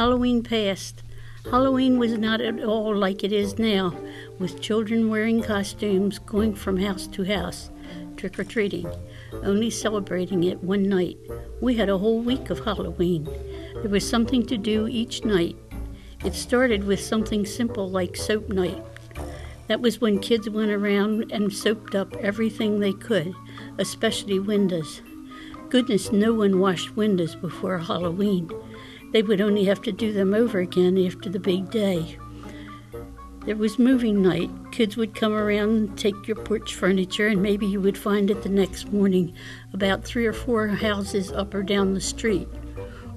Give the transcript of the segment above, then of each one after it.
Halloween passed. Halloween was not at all like it is now, with children wearing costumes, going from house to house, trick-or-treating, only celebrating it one night. We had a whole week of Halloween. There was something to do each night. It started with something simple like soap night. That was when kids went around and soaped up everything they could, especially windows. Goodness, no one washed windows before Halloween. They would only have to do them over again after the big day. There was moving night. Kids would come around and take your porch furniture, and maybe you would find it the next morning about 3 or 4 houses up or down the street.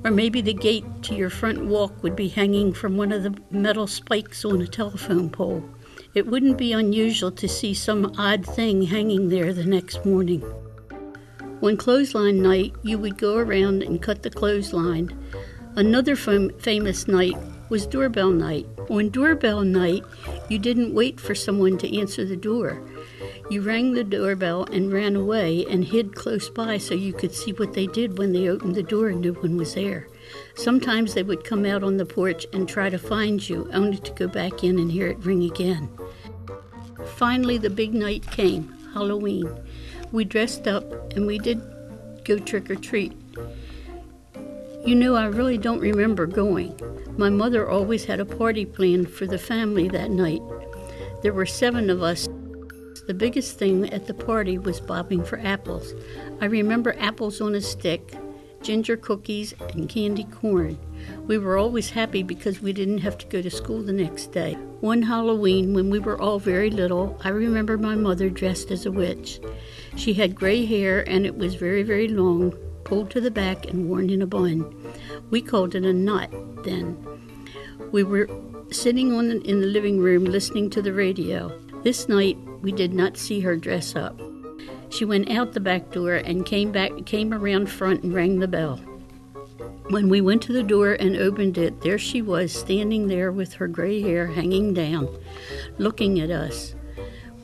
Or maybe the gate to your front walk would be hanging from one of the metal spikes on a telephone pole. It wouldn't be unusual to see some odd thing hanging there the next morning. On clothesline night, you would go around and cut the clothesline. Another famous night was doorbell night. On doorbell night, you didn't wait for someone to answer the door. You rang the doorbell and ran away and hid close by so you could see what they did when they opened the door and no one was there. Sometimes they would come out on the porch and try to find you, only to go back in and hear it ring again. Finally, the big night came, Halloween. We dressed up and we did go trick-or-treat. You know, I really don't remember going. My mother always had a party planned for the family that night. There were 7 of us. The biggest thing at the party was bobbing for apples. I remember apples on a stick, ginger cookies, and candy corn. We were always happy because we didn't have to go to school the next day. One Halloween, when we were all very little, I remember my mother dressed as a witch. She had gray hair, and it was very, very long, pulled to the back and worn in a bun. We called it a knot then. We were sitting in the living room listening to the radio. This night, we did not see her dress up. She went out the back door and came around front and rang the bell. When we went to the door and opened it, there she was, standing there with her gray hair hanging down, looking at us.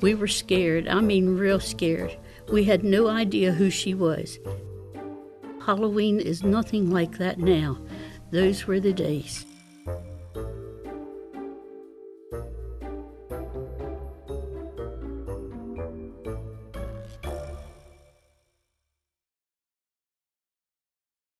We were scared, I mean real scared. We had no idea who she was. Halloween is nothing like that now. Those were the days.